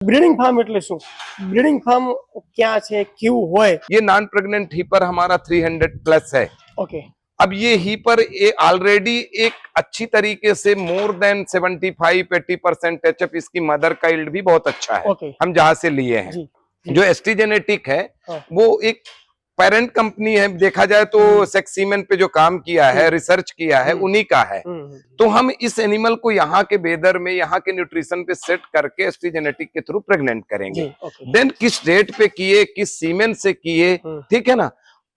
Breeding farm એટલે શું? Breeding farm क्या છે, क्यों હોય? ये नॉन प्रेग्नेंट हीपर हमारा 300 प्लस है। ओके। अब ये हीपर ऑलरेडी एक अच्छी तरीके से मोर देन 75-80% एचएफ, इसकी मदर का यील्ड भी बहुत अच्छा है। ओके। हम जहां से लिए हैं जी, जी। जो एसटी जेनेटिक है हाँ। वो एक पेरेंट कंपनी है, देखा जाए तो सेक्सीमेन पे जो काम किया है, रिसर्च किया है, उन्हीं का है। तो हम इस एनिमल को यहाँ के वेदर में, यहाँ के न्यूट्रिशन पे सेट करके एसटी जेनेटिक के थ्रू प्रेग्नेंट करेंगे। देन किस डेट पे किए, किस सीमेन से किए, ठीक है ना,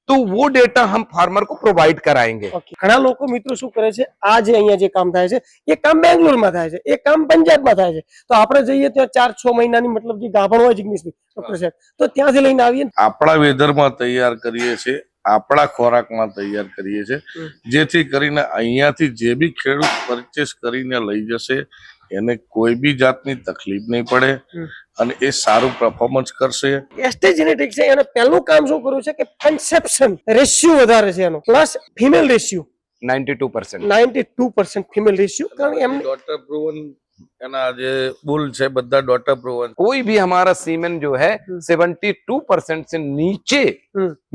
तो वो डेटा हम फार्मर को प्रोवाइड कराएंगे। ઘણા લોકો મિત્રો શું કરે છે, આ જે અહીંયા જે કામ થાય છે એ કામ બેંગ્લોરમાં થાય છે, એ કામ પંજાબમાં થાય છે, તો આપણે જઈએ ત્યાં 4-6 મહિનાની મતલબ જે ગાભણ હોય જિગ્નેશભાઈ ડોક્ટર સાહેબ, તો ત્યાંથી લઈને આવીએ આપણા વેધરમાં તૈયાર કરીએ છીએ, આપણા ખોરાકમાં તૈયાર કરીએ છીએ, જેથી કરીને અહીંયાથી જે બી ખેડૂત પરચેસ કરીને લઈ જશે એને કોઈ બી જાતની તકલીફ નહીં પડે અને એ સારું પરફોર્મન્સ કરશે। એસટી જેનેટિક છે એને પહેલું કામ શું કર્યું છે કે કન્સેપ્શન રેશિયો વધારે છે એનો, plus female ratio 92% female ratio, કારણ કે એમને ડોટર પ્રૂવન એના જે બુલ છે બધા ડોટર પ્રૂવન। कोई भी हमारा सीमेन जो है 72% से नीचे,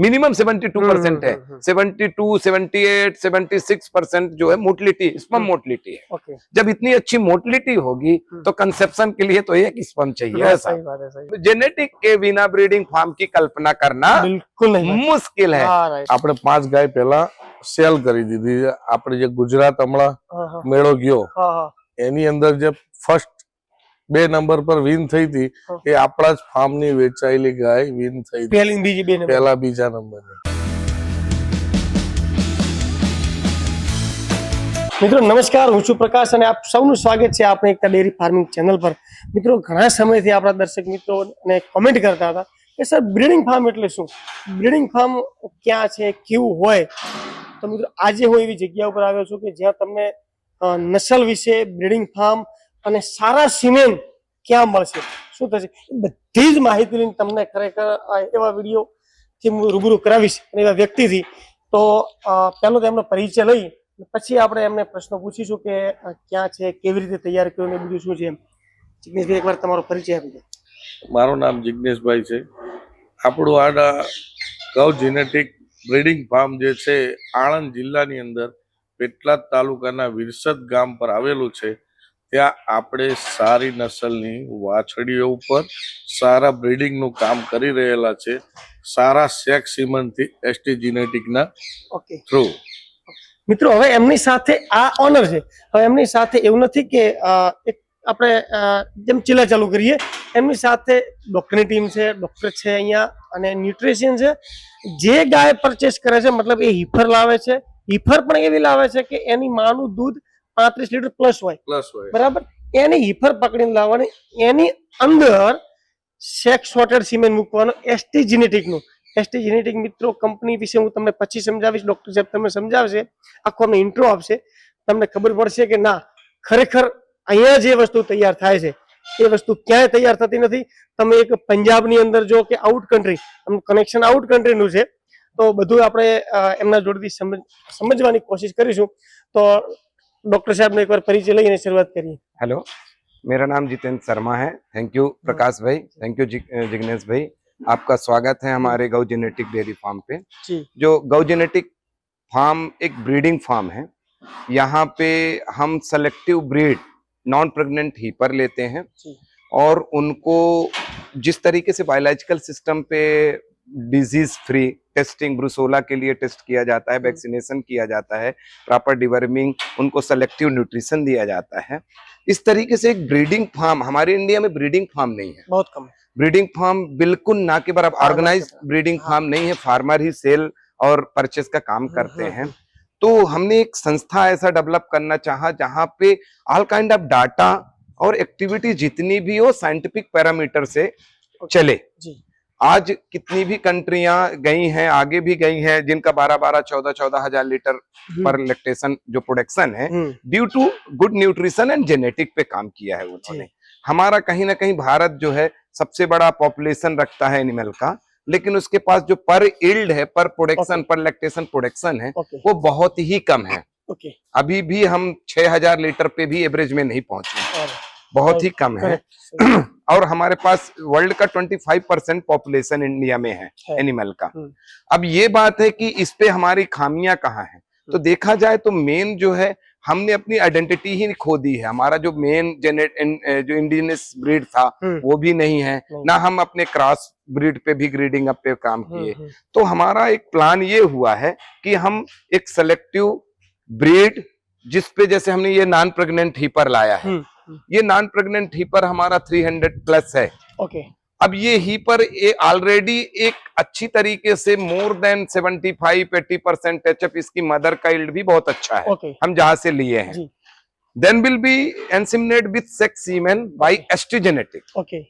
मिनिमम 72% है, 72, 78, 76% जो है मोटिलिटी, स्पर्म मोटिलिटी है। ओके। जब इतनी अच्छी मोटिलिटी होगी तो कंसेप्शन के लिए तो एक स्पर्म चाहिए। ऐसा सही बात है, सही। जेनेटिक के बिना ब्रीडिंग फार्म की कल्पना करना बिल्कुल नहीं मुश्किल है। આપણે 5 ગાય પહેલા સેલ કરી દીધી છે। આપણે જે ગુજરાત હમણાં મેળો ગયો એની અંદર જે ફર્સ્ટ 2 નંબર પર વિન થઈ હતી એ આપણા જ ફાર્મની વેચાયેલી ગાય વિન થઈ હતી, પહેલી બીજી બે નંબર, પહેલા બીજા નંબરની। મિત્રો નમસ્કાર, હું છું પ્રકાશ અને આપ સૌનું સ્વાગત છે આપણે એકતા ડેરી ફાર્મિંગ ચેનલ પર। મિત્રો ઘણા સમયથી આપણા દર્શક મિત્રો ને કોમેન્ટ કરતા હતા કે સર બ્રીડિંગ ફાર્મ એટલે શું, બ્રીડિંગ ફાર્મ ક્યાં છે, કેવું હોય? તો મિત્રો આજે હું એવી જગ્યા ઉપર આવ્યો છું કે જ્યાં તમને નસલ વિશે, બ્રીડિંગ ફાર્મ અને સારા સિમેન ક્યાં મળશે, શું થશે, એ બધી જ માહિતી લઈને તમને ખરેખર એવા વિડીયોથી હું રૂબરૂ કરાવીશ અને એવા વ્યક્તિથી। તો પહેલો તો એમનો પરિચય લઈ પછી આપણે એમને પ્રશ્નો પૂછીશું કે ક્યાં છે, કેવી રીતે તૈયાર કર્યું ને બીજું શું છે। જિગ્નેશભાઈ એકવાર તમારો પરિચય આપી દો। મારું નામ જિગ્નેશભાઈ છે। આપણું આ ગૌ જેનેટિક બ્રીડિંગ ફાર્મ જે છે આણંદ જિલ્લાની અંદર પેટલાદ તાલુકાના વિરસદ ગામ પર આવેલું છે। ત્યાં આપણે સારી નસલની વાછડીઓ ઉપર સારા બ્રીડિંગનું કામ કરી રહેલા છે, સારા સેક્સ સીમનથી એસટી જેનેટિકના થ્રુ। મિત્રો હવે એમની સાથે આ ઓનર છે, હવે એમની સાથે એવું નથી કે એક આપણે જેમ ચીલા ચાલુ કરીએ, એમની સાથે ડોક્ટરની ટીમ છે, ડોક્ટર છે અહીંયા અને ન્યુટ્રિશિયન છે। જે ગાય પરચેસ કરે છે મતલબ એ હીફર લાવે છે, હીફર પણ એવી લાવે છે કે એની માનું દૂધ 35 લીટર પ્લસ હોય, બરાબર, એની હીફર પકડીને લાવવાની, એની અંદર સેક્સ સોર્ટેડ સિમેન મૂકવાનો એસટી જેનેટિકનું। એસટી જેનેટિક મિત્રો કંપની વિશે હું તમને પછી સમજાવીશ, ડોક્ટર સાહેબ તમને સમજાવશે, આખો અમને ઇન્ટ્રો આપશે, તમને ખબર પડશે કે ના ખરેખર અહીંયા જે વસ્તુ તૈયાર થાય છે એ વસ્તુ ક્યાંય તૈયાર થતી નથી। તમે એક પંજાબની અંદર જો કે આઉટ કન્ટ્રી, એમનું કનેક્શન આઉટ કન્ટ્રીનું છે, તો બધું આપણે એમના જોડેથી સમજવાની કોશિશ કરીશું। તો डॉक्टर साहब ने एक बार परिचय लઈને शुरुआत करिए। हेलो, मेरा नाम जितेंद्र शर्मा है। थैंक यू प्रकाश भाई, थैंक यू जिग्नेश भाई, आपका स्वागत है हमारे गौ जेनेटिक डेयरी फार्म पे। जो गौ जेनेटिक फार्म एक ब्रीडिंग फार्म है, यहाँ पे हम selective breed non pregnant hepar लेते हैं और उनको जिस तरीके से बायोलॉजिकल सिस्टम पे डिजीज फ्री टेस्टिंग, ब्रुसोला के लिए टेस्ट किया जाता है, वैक्सीनेशन किया जाता है, प्रॉपर डिवर्मिंग, उनको सेलेक्टिव न्यूट्रिशन दिया जाता है, इस तरीके से एक ब्रीडिंग फार्म, हमारे इंडिया में ब्रीडिंग फार्म नहीं है, बहुत कम है। ब्रीडिंग फार्म बिल्कुल ना के बराबर, ऑर्गेनाइज ब्रीडिंग फार्म नहीं है, फार्मर ही सेल और परचेस का काम करते हैं। तो हमने एक संस्था ऐसा डेवलप करना चाहा जहां पे ऑल काइंड ऑफ डाटा और एक्टिविटी जितनी भी हो साइंटिफिक पैरामीटर से चले। आज कितनी भी कंट्रियां गई हैं, आगे भी गई हैं, जिनका 12-12, 14-14 हजार लीटर पर लैक्टेशन जो प्रोडक्शन है due to good nutrition and genetic पे काम किया है उन्होंने। हमारा कहीं ना कहीं भारत जो है सबसे बड़ा पॉपुलेशन रखता है एनिमल का, लेकिन उसके पास जो पर यील्ड है, पर प्रोडक्शन, पर लैक्टेशन प्रोडक्शन है वो बहुत ही कम है। अभी भी हम 6000 लीटर पे भी एवरेज में नहीं पहुंचे, बहुत ही कम है। और हमारे पास वर्ल्ड का 25% पॉपुलेशन इंडिया में है एनिमल का। अब ये बात है कि इस पे हमारी खामियां कहाँ हैं, तो देखा जाए तो मेन जो है हमने अपनी आइडेंटिटी ही खो दी है। हमारा जो मेन जो इंडिजिनस ब्रीड था वो भी नहीं है, ना हम अपने क्रॉस ब्रीड पे भी ग्रीडिंग अप पे काम किए। तो हमारा एक प्लान ये हुआ है कि हम एक सेलेक्टिव ब्रीड, जिसपे जैसे हमने ये नॉन प्रेग्नेंट हीपर लाया है, ये नॉन प्रेग्नेंट हीपर हमारा 300 प्लस है। ओके। अब ये हीपर ऑलरेडी एक अच्छी तरीके से मोर देन 75-80% टचअप, इसकी मदर का यील्ड भी बहुत अच्छा है। Okay. हम जहां से लिए हैं। Then will be inseminate with sex semen by ST genetic. Okay.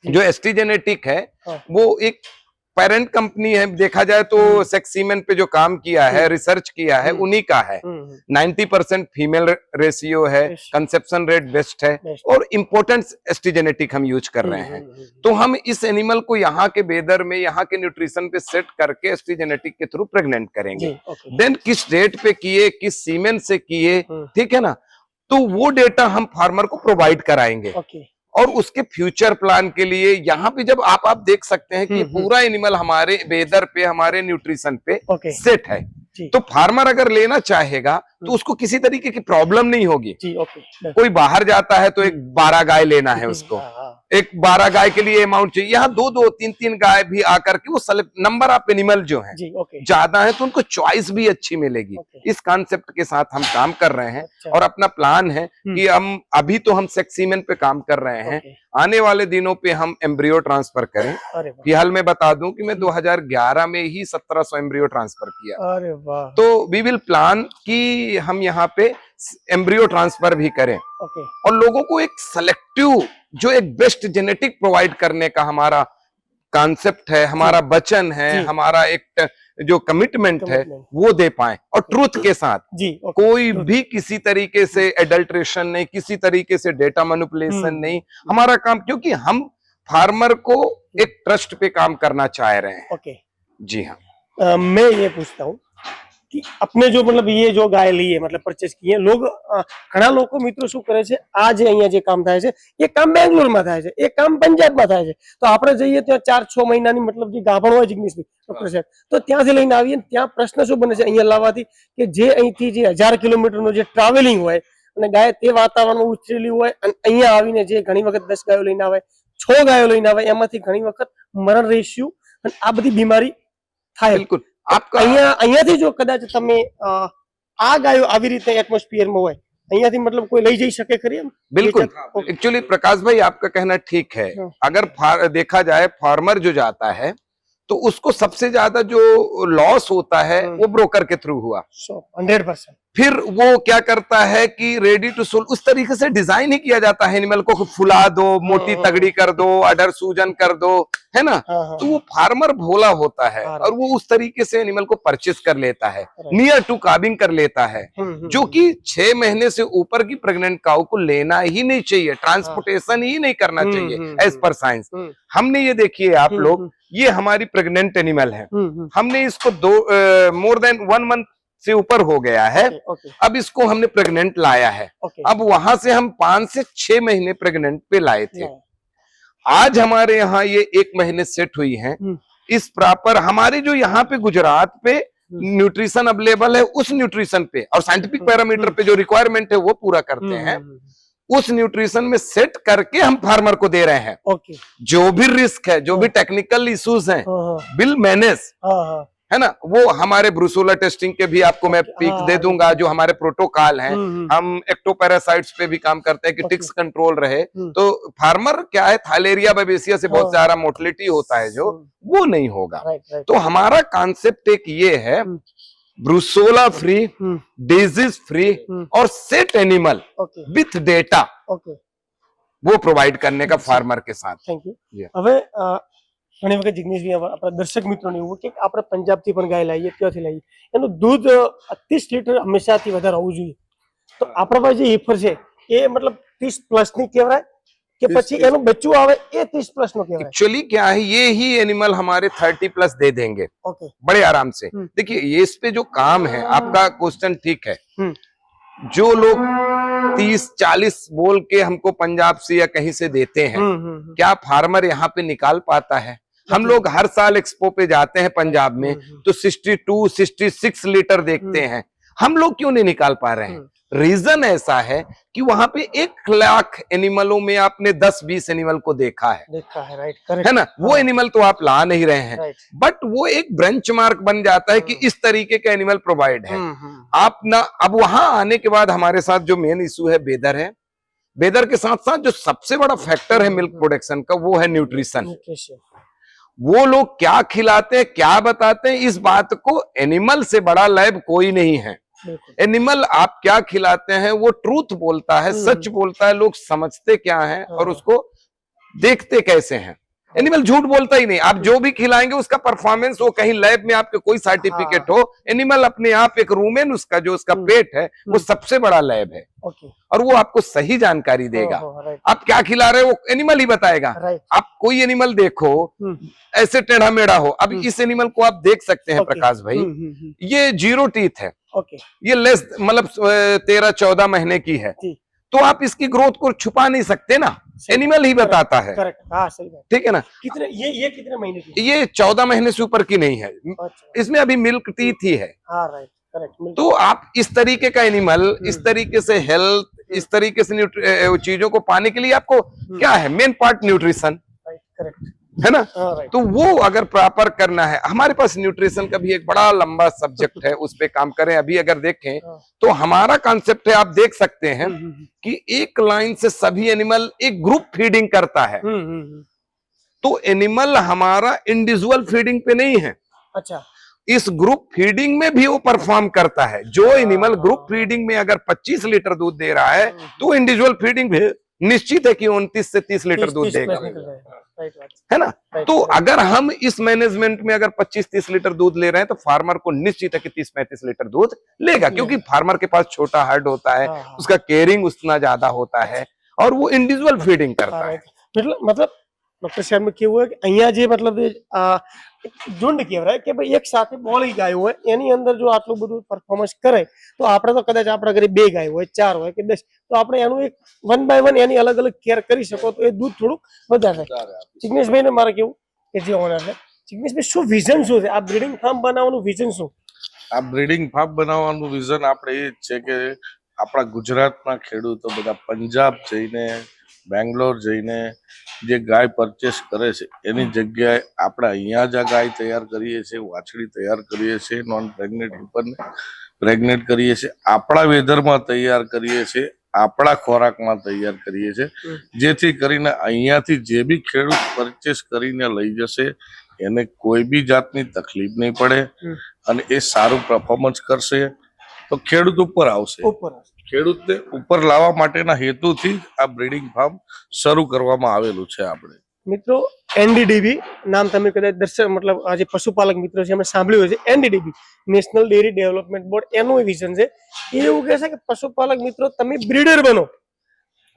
जो एसटी जेनेटिक है वो एक पेरेंट कंपनी है, देखा जाए तो सेक्स सीमेन पे जो काम किया है, रिसर्च किया है, उन्हीं का है। 90% फीमेल रेशियो है, कंसेप्शन रेट बेस्ट है, और इम्पोर्टेंट एसटी जेनेटिक हम यूज कर रहे हैं। तो हम इस एनिमल को यहाँ के वेदर में, यहाँ के न्यूट्रिशन पे सेट करके एसटी जेनेटिक के थ्रू प्रेग्नेंट करेंगे। देन किस डेट पे किए, किस सीमेन से किए, ठीक है ना, तो वो डेटा हम फार्मर को प्रोवाइड कराएंगे। और उसके फ्यूचर प्लान के लिए यहाँ पे जब आप देख सकते हैं कि पूरा एनिमल हमारे वेदर पे, हमारे न्यूट्रिशन पे सेट है, तो फार्मर अगर लेना चाहेगा तो उसको किसी तरीके की प्रॉब्लम नहीं होगी। कोई बाहर जाता है तो एक 12 गाय लेना है उसको, एक 12 गाय के लिए अमाउंट चाहिए, यहाँ 2-2, 3-3 गाय भी आकर के वो नंबर ऑफ एनिमल जो है ज्यादा है, तो उनको चॉइस भी अच्छी मिलेगी। इस कॉन्सेप्ट के साथ हम काम कर रहे हैं। और अपना प्लान है कि हम अभी तो हम सेक्स सीमेन पे काम कर रहे हैं, आने वाले दिनों पे हम एम्ब्रियो ट्रांसफर करें। फिलहाल मैं बता दूं कि मैं 2011 में ही 1700 एम्ब्रियो ट्रांसफर किया। अरे वाह। तो वी विल प्लान कि हम यहाँ पे एम्ब्रियो ट्रांसफर भी करें। और लोगों को एक सेलेक्टिव, जो एक बेस्ट जेनेटिक प्रोवाइड करने का हमारा कॉन्सेप्ट है, हमारा वचन है, हमारा एक जो कमिटमेंट है वो दे पाए, और ट्रूथ के साथ। कोई भी किसी तरीके से एडल्ट्रेशन नहीं, किसी तरीके से डेटा मैनिपुलेशन नहीं, हमारा काम, क्योंकि हम फार्मर को एक ट्रस्ट पे काम करना चाह रहे हैं। जी हाँ। मैं ये पूछता हूँ कि अपने जो मतलब ये जो गाय ली है, मतलब परचेस किए लोग, घણા લોકો મિત્રો શું કરે છે, આ જે અહીંયા જે કામ થાય છે એ કામ બેંગ્લોરમાં થાય છે, એ કામ પંજાબમાં થાય છે, તો આપણે જઈએ ત્યાં 4-6 મહિનાની मतलब જે ગાભણ હોય જિગ્નેશભાઈ ડોક્ટર સાહેબ, તો ત્યાંથી લઈને આવીએ, ત્યાં પ્રશ્ન શું બને છે અહીંયા લાવવાથી કે જે અહીંથી જે 1000 કિલોમીટરનો જે ટ્રાવેલિંગ હોય અને ગાય તે વાતાવરણમાં ઉછરેલી હોય અને અહીંયા આવીને જે ઘણી વખત 10 ગાયો લઈને આવે, 6 ગાયો લઈને આવે, એમાંથી ઘણી વખત મરણ રેશિયો અને આ બધી બીમારી થાય। बिल्कुल। आपका અહીંયાથી જો કદાચ તમે આ ગાયો આવી રીતે એટમોસ્ફિયરમાં હોય, અહીંયાથી मतलब कोई લઈ જઈ શકે ખરી એમ? बिल्कुल। एक्चुअली प्रकाश भाई आपका कहना ठीक है। अगर देखा जाए फार्मर जो जाता है तो उसको सबसे ज्यादा जो लॉस होता है वो ब्रोकर के थ्रू हुआ 100%। फिर वो क्या करता है कि रेडी टू सोल उस तरीके से डिजाइन ही किया जाता है एनिमल को, फुला दो, मोटी तगड़ी कर दो, अडर सूजन कर दो, है ना। तो वो फार्मर भोला होता है और वो उस तरीके से एनिमल को परचेस कर लेता है, नियर टू काबिंग कर लेता है, जो कि 6 महीने से ऊपर की प्रेग्नेंट काऊ को लेना ही नहीं चाहिए, ट्रांसपोर्टेशन ही नहीं करना चाहिए एज पर साइंस। हमने ये देखिए आप लोग, ये हमारी प्रेग्नेंट एनिमल है, हमने इसको मोर देन 1 मंथ से ऊपर हो गया है। अब इसको हमने प्रेग्नेंट लाया है। अब वहां से हम 5 से 6 महीने प्रेग्नेंट पे लाए थे। आज हमारे यहाँ ये 1 महीने सेट हुई है। इस प्रॉपर हमारे जो यहाँ पे गुजरात पे न्यूट्रिशन अवेलेबल है, उस न्यूट्रिशन पे और साइंटिफिक पैरामीटर पे जो रिक्वायरमेंट है वो पूरा करते हैं, उस न्यूट्रिशन में सेट करके हम फार्मर को दे रहे हैं। जो भी रिस्क है, जो भी टेक्निकल इश्यूज हैं, विल मैनेज, है ना। वो हमारे ब्रूसोला टेस्टिंग के भी आपको मैं पिक दे दूंगा, जो हमारे प्रोटोकॉल हैं। हम एक्टोपैरासाइट्स पे भी काम करते हैं कि टिक्स कंट्रोल रहे। तो फार्मर क्या है, थाइलेरिया बेबेसिया से बहुत सारा मोर्टेलिटी होता है, जो वो नहीं होगा। तो हमारा कॉन्सेप्ट एक ये है, ब्रूसोला फ्री, डिजीज फ्री और सेट एनिमल विथ डेटा वो प्रोवाइड करने का फार्मर के साथ। Thank you. હવે ઘણી વખત જિગ્નેશભાઈ આપણા દર્શક મિત્રોને એવું કે આપણે પંજાબથી પણ ગાય લાવીએ, ત્યાંથી લાવીએ, એનું દૂધ 30 લીટર હંમેશાથી વધારે હોવું જોઈએ, તો આપણા પાસે જે હીફર છે એ मतलब 30 પ્લસ ની કહેવાય કે પછી એનું બચ્ચું આવે એ 30 પ્લસ નો કહેવાય? एक्चुअली क्या है, ये ही एनिमल हमारे 30 प्लस दे देंगे बड़े आराम से। देखिए ये इस पे जो काम है, आपका क्वेश्चन ठीक है। जो लोग 30-40 बोल के हमको पंजाब से या कहीं से देते हैं, क्या फार्मर यहाँ पे निकाल पाता है? हम लोग हर साल एक्सपो पे जाते हैं पंजाब में, तो 62-66 लीटर देखते हैं। हम लोग क्यों नहीं निकाल पा रहे हैं? रीजन ऐसा है कि वहां पे 1 लाख एनिमलों में आपने 10-20 एनिमल को देखा है, राइट, करेक्ट है ना? वो एनिमल तो आप ला नहीं रहे हैं, बट वो एक बेंचमार्क बन जाता है कि इस तरीके का एनिमल प्रोवाइड है। आप ना, अब वहां आने के बाद हमारे साथ जो मेन इशू है वेदर है, वेदर के साथ साथ जो सबसे बड़ा फैक्टर है मिल्क प्रोडक्शन का, वो है न्यूट्रिशन। वो लोग क्या खिलाते हैं, क्या बताते हैं, इस बात को एनिमल से बड़ा लैब कोई नहीं है। एनिमल आप क्या खिलाते हैं वो ट्रूथ बोलता है, सच बोलता है। लोग समझते क्या है और उसको देखते कैसे हैं। एनिमल झूठ बोलता ही नहीं। आप जो भी खिलाएंगे उसका परफॉर्मेंस, वो कहीं लैब में आपके कोई सर्टिफिकेट हो, एनिमल अपने आप एक रूमेन, उसका जो उसका पेट है वो सबसे बड़ा लैब है, और वो आपको सही जानकारी देगा। आप क्या खिला रहे हो वो एनिमल ही बताएगा। आप कोई एनिमल देखो ऐसे टेढ़ा मेढ़ा हो, अब इस एनिमल को आप देख सकते हैं प्रकाश भाई, ये 0 टीथ है, ये लेस मतलब 13-14 महीने की है, तो आप इसकी ग्रोथ को छुपा नहीं सकते ना, एनिमल ही बताता है। ठीक है ना? कितने ये कितने महीने की? ये 14 महीने से ऊपर की नहीं है, इसमें अभी मिल्क टीथ ही है। तो आप इस तरीके का एनिमल, इस तरीके से हेल्थ, इस तरीके से चीजों को पाने के लिए आपको क्या है, मेन पार्ट न्यूट्रिशन, है ना? तो वो अगर प्रॉपर करना है, हमारे पास न्यूट्रिशन का भी एक बड़ा लंबा सब्जेक्ट है, उस पे काम करें। अभी अगर देखें तो हमारा कॉन्सेप्ट है, आप देख सकते हैं कि एक लाइन से सभी एनिमल एक ग्रुप फीडिंग करता है। तो एनिमल हमारा इंडिविजुअल फीडिंग पे नहीं है। अच्छा, इस ग्रुप फीडिंग में भी वो परफॉर्म करता है। जो एनिमल ग्रुप फीडिंग में अगर 25 लीटर दूध दे रहा है, तो इंडिविजुअल फीडिंग भी निश्चित है कि 29 से 30 लीटर दूध देगा, है ना? तो अगर हम इस मैनेजमेंट में अगर 25-30 लीटर दूध ले रहे हैं, तो फार्मर को निश्चित है कि 30-35 लीटर दूध लेगा, क्योंकि फार्मर के पास छोटा हर्ड होता है, उसका केयरिंग उतना ज्यादा होता है, और वो इंडिविजुअल फीडिंग करता है। मतलब ડોક્ટર સાહેબ કેવું હોય કે અહીંયા જે મતલબ ઝુંડ કહેવાય કે ભાઈ એક સાથે બોળી ગાય હોય, એની અંદર જો આટલું બધું પરફોર્મન્સ કરે, તો આપણે તો કદાચ આપણા ઘરે 2 ગાય હોય, 4 હોય કે 10, તો આપણે એનું એક 1 બાય 1 એની અલગ અલગ કેર કરી શકો, તો એ દૂધ થોડુંક વધારે થાય। જિગ્નેશભાઈને મારે કેવું કે જે ઓનર છે, જિગ્નેશભાઈ શું વિઝન શું છે આ બ્રીડિંગ ફાર્મ બનાવવાનું વિઝન શું? આ બ્રીડિંગ ફાર્મ બનાવવાનું વિઝન આપણે એ જ છે કે આપણા ગુજરાતના ખેડૂતો બધા પંજાબ જઈને, બેંગ્લોર જઈને જે ગાય પરચેસ કરે છે, એની જગ્યાએ આપણે અહીંયા જ આ ગાય તૈયાર કરીએ છીએ, વાછડી તૈયાર કરીએ છીએ, નોન પ્રેગ્નેન્ટ હિપરને પ્રેગ્નેન્ટ કરીએ છીએ, આપણા વેધરમાં તૈયાર કરીએ છીએ, આપણા ખોરાકમાં તૈયાર કરીએ છીએ, જેથી કરીને અહીંયાથી જે બી ખેડૂત પરચેસ કરીને લઈ જશે એને કોઈ બી જાતની તકલીફ નહીં પડે, અને એ સારું પરફોર્મન્સ કરશે તો ખેડૂત ઉપર આવશે। ખેડૂતને ઉપર લાવવા માટેના હેતુથી આ બ્રીડિંગ ફાર્મ શરૂ કરવામાં આવેલું છે। આપણે મિત્રો એનડીડીબી નામ તમે કદાચ દર્શક મતલબ આ જે પશુપાલક મિત્રો છે એમણે સાંભળ્યું છે, NDDB national dairy development board, એનું વિઝન છે એ એવું કહે છે કે પશુપાલક મિત્રો તમે બ્રીડર બનો,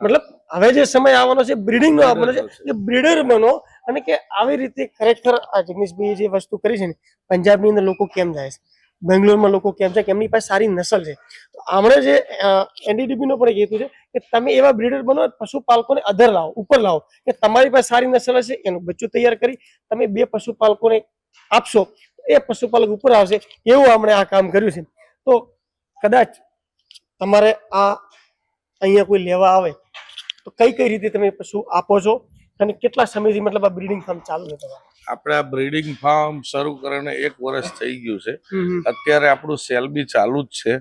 મતલબ હવે જે સમય આવવાનો છે બ્રીડિંગ નો આવવાનો છે, એ બ્રીડર બનો, અને કે આવી રીતે ખરેખર આ જગદીશભાઈ જે વસ્તુ કરી છે ને, પંજાબની અંદર લોકો કેમ જાય છે, બેંગ્લોરમાં લોકો કેમ છે કે એમની પાસે સારી નસલ છે, તો આમણે જે એનડીડીબી નો પણ એક હેતુ છે કે તમે એવા બ્રીડર બનો, પશુપાલકોને અધર લાવો, ઉપર લાવો, કે તમારી પાસે સારી નસલ હશે, એનું બચ્ચું તૈયાર કરી તમે 2 પશુપાલકોને આપશો, એ પશુપાલક ઉપર આવશે, એવું આપણે આ કામ કર્યું છે। તો કદાચ તમારે આ અહીંયા કોઈ લેવા આવે તો કઈ કઈ રીતે તમે પશુ આપો છો, અને કેટલા સમયથી મતલબ આ બ્રીડિંગ ફાર્મ ચાલુ છે તમારું? આપણે આ બ્રીડિંગ ફાર્મ શરૂ કરીને 1 વર્ષ થઈ ગયું છે। અત્યારે આપણું સેલ બી ચાલુ જ છે।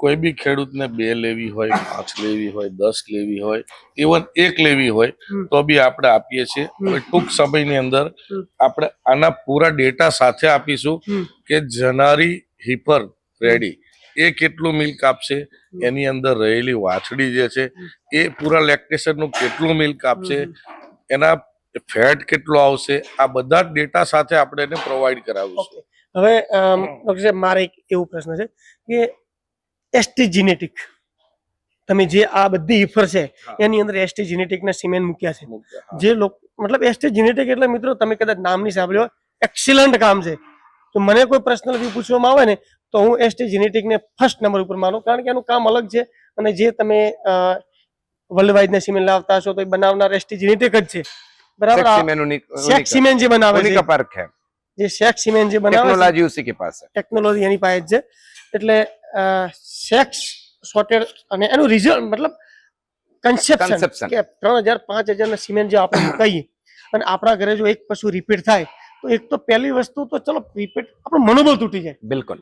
કોઈ બી ખેડૂતને 2 લેવી હોય, 5 લેવી હોય, 10 લેવી હોય, ઇવન 1 લેવી હોય તો બી આપણે આપીએ છીએ। ટૂંક સમયની અંદર આપણે આના પૂરા ડેટા સાથે આપીશું કે જનારી હિપર રેડી એ કેટલું મિલ્ક આપશે, એની અંદર રહેલી વાછડી જે છે એ પૂરા લેક્ટેશનનું કેટલું મિલ્ક આપશે, એના ફેટ કેટલો આવશે, આ બધા ડેટા સાથે આપણે એને પ્રોવાઈડ કરાવીશું। હવે ડોક્ટર સાહેબ મારે એક એવો પ્રશ્ન છે કે એસટી જીનેટિક, તમે જે આ બધી હિફર છે એની અંદર એસટી જીનેટિક ના સિમેન્ટ મૂક્યા છે, જે લોકો મતલબ એસટી જીનેટિક એટલે મિત્રો તમે કદાચ નામ નહીં સાંભળ્યો, એક્સિલન્ટ કામ છે। તો મને કોઈ પર્સનલ વ્યૂ પૂછવામાં આવે ને તો હું એસટી જીનેટિક ને ફર્સ્ટ નંબર ઉપર માનું, કારણ કે એનું કામ અલગ છે, અને જે તમે વર્લ્ડ વાઇડ ના સિમેન્ટ લાવતા હશો તો એ બનાવનાર એસટી જેનેટિક જ છે, બરાબર? सेक्स सीमेंट उन्हीं શેક સિમેન્ટ જે બનાવે उन्हीं છે, का फर्क है, જે શેક સિમેન્ટ જે બનાવે છે, टेक्नोलॉजी उसी के पास है। ટેકનોલોજી એની પાસે જ છે. એટલે સેક્સ સોર્ટેડ અને એનું રિઝલ્ટ મતલબ કન્સેપ્શન Conception. કે 3000-5000 ના સિમેન્ટ જે આપણે મુકાઈએ અને આપણા ઘરે જો એક પશુ રિપીટ થાય તો એક તો પહેલી વસ્તુ તો ચલો રિપીટ આપણું મનોબળ તૂટી જાય. बिल्कुल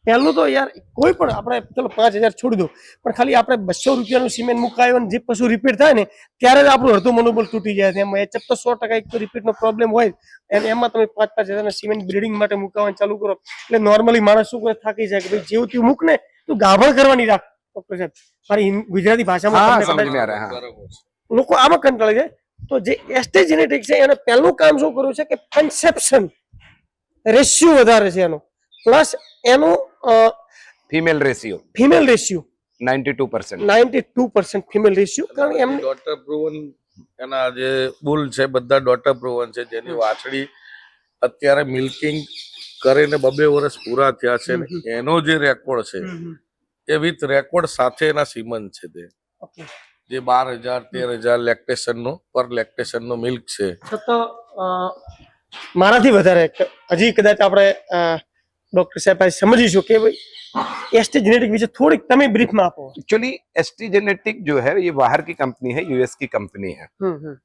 પહેલું તો યાર કોઈ પણ આપણે ચલો 5000 છોડી દો, પણ ખાલી આપણે 200 રૂપિયાનું સિમેન્ટ મુકાયો અને જે પશુ રિપીટ થાય ને ત્યારે જ આપણું અડધું મનોબળ તૂટી જાય છે. એમાં એચએપ તો 100% એક તો રિપીટનો પ્રોબ્લેમ હોય અને એમાં તમે 5-5000 ના સિમેન્ટ બ્રીડિંગ માટે મુકાવવાનું ચાલુ કરો એટલે નોર્મલી માણસ શું કરે, થાકી જાય કે ભાઈ જેવું તેવું મૂક ને તું ગાભણ કરવાની રાખ. ડોક્ટર સાહેબ મારી ગુજરાતી ભાષામાં हाँ તમને समझ કદાચ में आ रहा है, हाँ। બરાબર છે. લોકો આમાં કંટાળી જાય. તો જે એસ્ટી જેનેટિક છે એને પહેલું કામ શું કર્યું છે કે કન્સેપ્શન રેશિયો વધારે છે એનો, પ્લસ એનું female ratio female ratio 92%। 92% female ratio. કારણ કે એમને ડોટર પ્રુવન એના જે બુલ છે બધા ડોટર પ્રુવન છે, જેની વાછડી અત્યારે મિલ્કિંગ કરીને 2 વર્ષ પૂરા થયા છે ને એનો જે રેકોર્ડ છે એ વિથ રેકોર્ડ સાથે એના સીમન છે તે ઓકે જે 12,000-13,000 લેક્ટેશન નો પર લેક્ટેશન નો મિલ્ક છે. છતાં મારાથી વધારે હજી કદાચ આપણે ડોક્ટર સાહેબ પાસે સમજીશું કે ભાઈ એસ્ટી જેનેટિક વિશે થોડીક તમે બ્રીફમાં આપો. एक्चुअली एसटी जेनेटिक जो है ये बाहर की कंपनी है, यूएस की कंपनी है,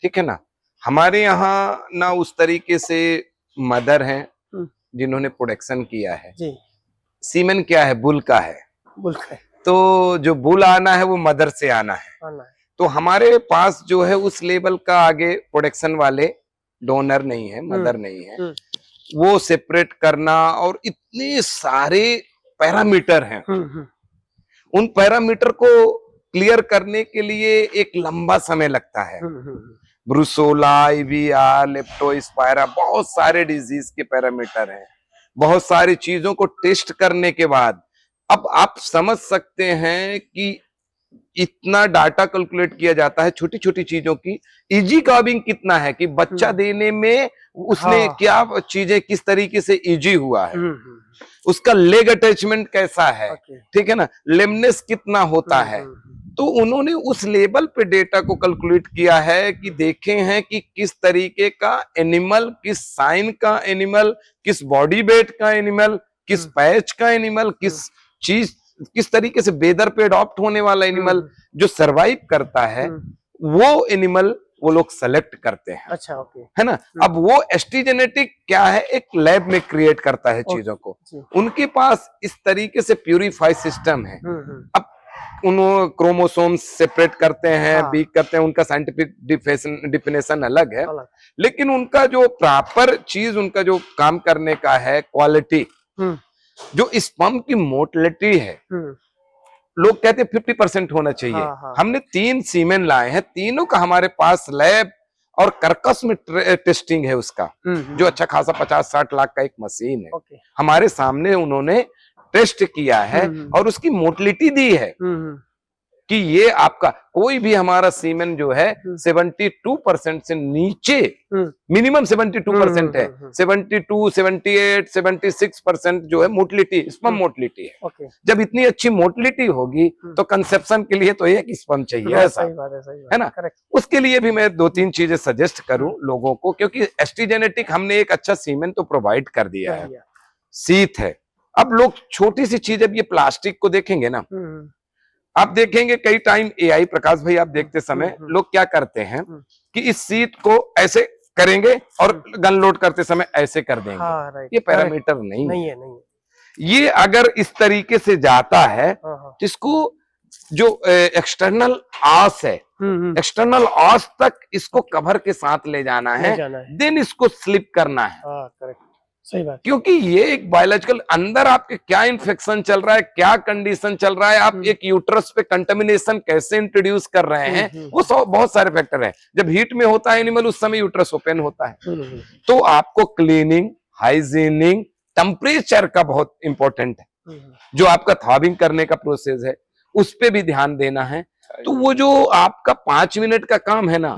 ठीक है ना। हमारे यहाँ ना उस तरीके से मदर हैं जिन्होंने प्रोडक्शन किया है। જી सीमेन क्या है, बुल का है, બોલ ખાય तो जो बुल आना है वो मदर से आना है। આના तो हमारे पास जो है उस लेवल का आगे प्रोडक्शन वाले डोनर नहीं है, मदर नहीं है। वो सेपरेट करना और इतने सारे पैरामीटर हैं, उन पैरामीटर को क्लियर करने के लिए एक लंबा समय लगता है। ब्रुसोला, IVR, लेप्टोस्पायरा, बहुत सारे डिजीज के पैरामीटर हैं। बहुत सारी चीजों को टेस्ट करने के बाद अब आप समझ सकते हैं कि इतना डाटा कैलकुलेट किया जाता है छोटी छोटी चीजों की। इजी कॉबिंग कितना है कि बच्चा देने में उसने हाँ। क्या चीजें किस तरीके से इजी हुआ है, उसका लेग अटैचमेंट कैसा है, ઓકે ठीक है ना, लेमनेस कितना होता है। तो उन्होंने उस लेवल पे डेटा को कैलकुलेट किया है कि देखे हैं कि किस तरीके का एनिमल, किस साइन का एनिमल, किस बॉडी वेट का एनिमल, किस पैच का एनिमल, किस चीज किस तरीके से वेदर पे अडॉप्ट होने वाला एनिमल जो सरवाइव करता है वो एनिमल वो लोग सेलेक्ट करते हैं, અચ્છા ઓકે है ना। अब वो एसटी जेनेटिक क्या है, एक लैब में क्रिएट करता है चीजों को। जी। उनके पास इस तरीके से प्यूरिफाई सिस्टम है। अब उन्होंने क्रोमोसोम सेपरेट करते हैं, हाँ। बीक करते हैं, उनका साइंटिफिक डिफिनेशन अलग है, अलग। लेकिन उनका जो प्रॉपर चीज, उनका जो काम करने का है क्वालिटी, जो स्पर्म की मोटिलिटी है, लोग कहते हैं 50% होना चाहिए। हाँ, हाँ। हमने 3 सीमेन लाए हैं, तीनों का हमारे पास लैब और कर्कश में टेस्टिंग है उसका, जो अच्छा खासा 50-60 लाख का एक मशीन है। ઓકે हमारे सामने उन्होंने टेस्ट किया है और उसकी मोटिलिटी दी है कि ये आपका कोई भी हमारा सीमेन जो है 72% से नीचे, मिनिमम 72% है, 72, 78, 76% जो है मोटिलिटी, स्पर्म मोटिलिटी है। ઓકે जब इतनी अच्छी मोटिलिटी होगी तो कंसेप्शन के लिए तो एक स्पर्म चाहिए, ऐसा સહી વાત સહી વાત है ना। કરેક્ટ उसके लिए भी मैं 2-3 चीजें सजेस्ट करूं लोगों को, क्योंकि एसटी जेनेटिक हमने एक अच्छा सीमेन तो प्रोवाइड कर दिया है, सीट है। अब लोग छोटी सी चीज, अब ये प्लास्टिक को देखेंगे ना, आप देखेंगे कई टाइम एआई, प्रकाश भाई आप देखते समय लोग क्या करते हैं कि इस सीट को ऐसे करेंगे और गन लोड करते समय ऐसे कर देंगे। હા રાઈટ ये पैरामीटर नहीं है। નહીં है नहीं ये अगर इस तरीके से जाता है हाँ हाँ तो इसको जो एक्सटर्नल आस है, एक्सटर्नल आस तक इसको कवर के साथ ले जाना ले है, जाना है देन इसको स्लिप करना है। हाँ करेक्ट सही बात क्योंकि ये एक बायोलॉजिकल, अंदर आपके क्या इन्फेक्शन चल रहा है, क्या कंडीशन चल रहा है, आप एक यूट्रस पे कंटेमिनेशन कैसे इंट्रोड्यूस कर रहे हैं, वो बहुत सारे फैक्टर हैं। जब हीट में होता है एनिमल उस समय यूट्रस ओपन होता है, तो आपको क्लीनिंग, हाइजीनिंग, टेम्परेचर का बहुत इंपॉर्टेंट है। जो आपका थॉबिंग करने का प्रोसेस है उस पे भी ध्यान देना है। तो वो जो आपका 5 मिनट का काम है ना,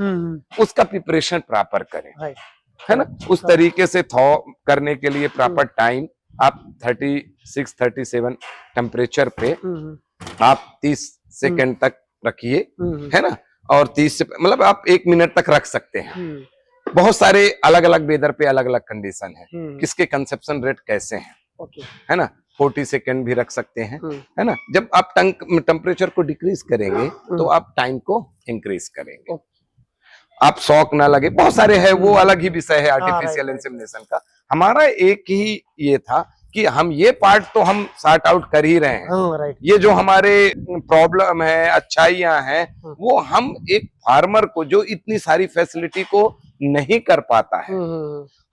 उसका प्रिपरेशन प्रॉपर करें, राइट है ना। उस तरीके से थॉ करने के लिए प्रॉपर टाइम, आप 36-37 टेम्परेचर पे आप 30 सेकंड तक रखिए, है ना, और 30 से मतलब आप 1 मिनट तक रख सकते हैं। बहुत सारे अलग अलग वेदर पे अलग अलग कंडीशन है, किसके कंसेप्शन रेट कैसे हैं, ओके, है ना। 40 सेकंड भी रख सकते हैं, है ना। जब आप टेम्परेचर को डिक्रीज करेंगे तो आप टाइम को इंक्रीज करेंगे। आप शौक ना लगे, बहुत सारे है, वो अलग ही विषय है आर्टिफिशियल इंसेमिनेशन का। हमारा एक ही ये था कि हम ये पार्ट तो हम सॉर्ट आउट कर ही रहे हैं, ये जो हमारे प्रॉब्लम है, अच्छाइयां हैं, वो हम एक फार्मर को जो इतनी सारी फैसिलिटी को नहीं कर पाता है,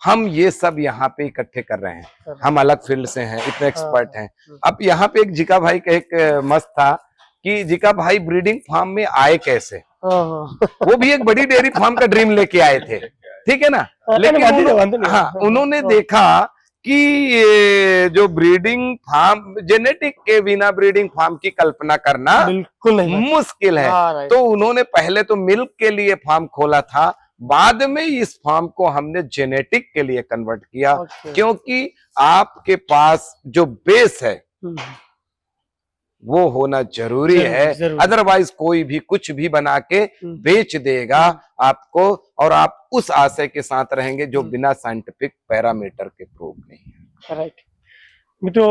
हम ये सब यहाँ पे इकट्ठे कर रहे हैं। हम अलग फील्ड से हैं, इतने एक्सपर्ट हैं। अब यहाँ पे एक जिका भाई का एक मस्त था कि जिका भाई ब्रीडिंग फार्म में आए कैसे, वो भी एक बड़ी डेयरी फार्म का ड्रीम लेके आए थे, ठीक है ना। लेकिन हाँ, उन्होंने देखा कि ये जो ब्रीडिंग फार्म, जेनेटिक के बिना ब्रीडिंग फार्म की कल्पना करना बिल्कुल मुश्किल है। तो उन्होंने पहले तो मिल्क के लिए फार्म खोला था, बाद में इस फार्म को हमने जेनेटिक के लिए कन्वर्ट किया, क्योंकि आपके पास जो बेस है वो होना जरूरी है। अदरवाइज कोई भी कुछ भी बना के बेच देगा आपको, और आप उस आशय के साथ रहेंगे जो बिना साइंटिफिक पैरामीटर के प्रूव नहीं है। राइट મિત્રો,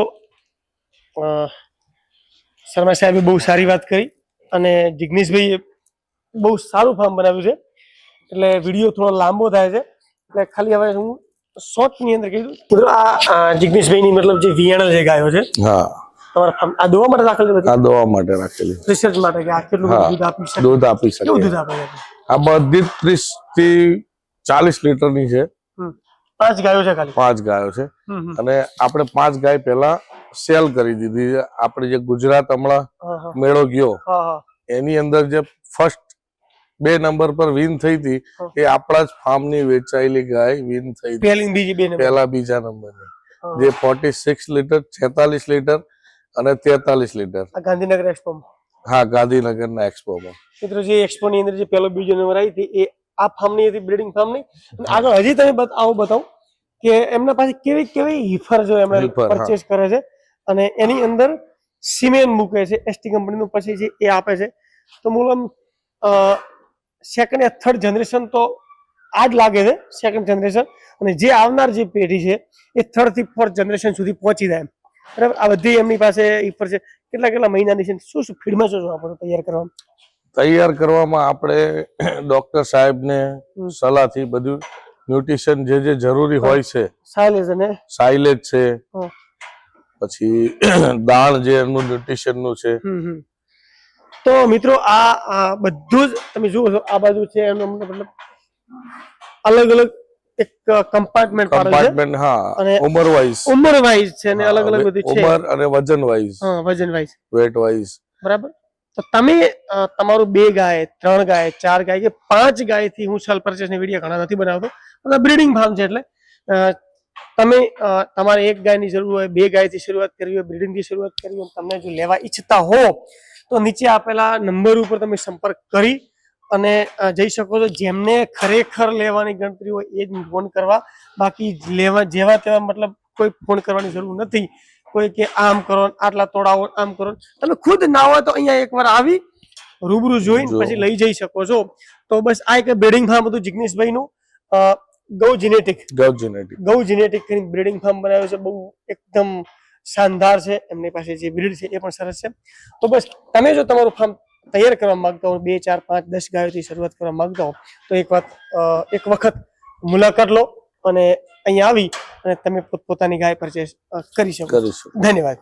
શર્મા સાહેબે બહુ સારી વાત કરી અને જિગ્નેશભાઈએ બહુ સારું ફાર્મ બનાવ્યું છે, એટલે વિડીયો થોડો લાંબો થાય છે, એટલે ખાલી હવે હું શોર્ટની અંદર કહી દઉં. મિત્રો, આ જિગ્નેશભાઈની મતલબ જે વિયાણા જે ગાયો છે, હા, તમારા ફાર્મ આ દોવા માટે રાખેલી હતી? આ દવા માટે રાખેલી, રિસર્ચ માટે કે આ કેટલું દૂધ આપી શકે? દૂધ આપી શકે. કેવું દૂધ આપે છે? આ બધી 30 થી 40 લીટરની છે. 5 ગાયો છે ખાલી? 5 ગાયો છે, અને આપણે 5 ગાય પહેલા સેલ કરી દીધી છે. આપણે જે ગુજરાત હમણાં મેળો ગયો એની અંદર જે ફર્સ્ટ 2 નંબર પર વિન થઈ હતી, એ આપણા જ ફાર્મ ની વેચાયેલી ગાય વિન થઈ હતી, પહેલા બીજા નંબરની, જે 46 લીટર, 46 લીટર અને 43 લીટર. ગાંધીનગર એક્સપો? હા, ગાંધીનગરના એક્સપોમાં. મિત્રો, જે એક્સપો ની અંદર જે પહેલો બીજો નંબર આવી હતી એ આ ફાર્મ ની હતી, બ્રીડિંગ ફાર્મ ની. આગળ હજી તમે બતાવો કે એમના પાસે કેવી કેવી હીફર જો એમણે પરચેસ કરે છે, અને એની અંદર સિમેન્ટ મૂકે છે એસટી કંપનીનું, પછી જે એ આપે છે. તો મૂલમ સેકન્ડ યા થર્ડ જનરેશન તો આ જ લાગે છે, સેકન્ડ જનરેશન, અને જે આવનાર જે પેઢી છે એ 3rd થી 4th જનરેશન સુધી પહોંચી જાય. બરાબર, આ બધી એમની પાસે હીફર છે. કેટલા મહિનાની છે? શું ફીડમાં શું આપણે તૈયાર કરવામાં આપણે ડોક્ટર સાહેબને સલાહથી બધું ન્યુટ્રિશન જે જરૂરી હોય છે, સાઇલેજ છે, પછી દાણ જે એનું ન્યુટ્રિશન નું છે. તો મિત્રો, આ બધું જ તમે જુઓ છો, આ બાજુ છે એનો મતલબ અલગ અલગ એક કમ્પાર્ટમેન્ટ કમ્પાર્ટમેન્ટ. હા, અને ઉંમર વાઇઝ છે, અને અલગ અલગ બધી છે, ઉંમર અને વજન વાઇઝ, વજન વાઇઝ, વેટ વાઇઝ. બરાબર. તો તમે તમારું 2 ગાય, 3 ગાય, 4 ગાય કે 5 ગાય થી, હું સેલ પરચેસ ની વિડીયો ઘણા નથી બનાવતો, મતલબ બ્રીડિંગ ફાર્મ છે, એટલે તમે તમારે 1 ગાયની જરૂર હોય, 2 ગાયથી શરૂઆત કરવી હોય, બ્રીડિંગ થી શરૂઆત કરવી હોય, તમને જો લેવા ઈચ્છતા હો તો નીચે આપેલા નંબર ઉપર તમે સંપર્ક કરી અને જઈ શકો છો. જેમને ખરેખર લેવાની ગણતરી હોય એ જ ફોન કરવા, બાકી લેવા જેવા તેવા મતલબ કોઈ ફોન કરવાની જરૂર નથી. કોઈ કે આમ કરો, આટલા તોડાવો, આમ કરો, તમે ખુદ ના હોય તો અહીંયા એકવાર આવી રૂબરૂ જોઈને પછી લઈ જઈ શકો છો. તો બસ આ એક બ્રીડિંગ ફાર્મ હતું જિગ્નેશભાઈ નું, ગૌ જેનેટિક બ્રીડિંગ ફાર્મ બનાવ્યું છે, બહુ એકદમ શાનદાર છે. એમની પાસે જે બ્રીડ છે એ પણ સરસ છે. તો બસ તમે જો તમારું ફાર્મ તૈયાર કરવા માંગતા હો, 2, 4, 5, 10 ગાયોથી શરૂઆત કરવા માંગતા હો, તો એક વખત મુલાકાત લો અને અહીંયા આવી અને તમે પોતાની ગાય પરચેસ કરી શકો. ધન્યવાદ.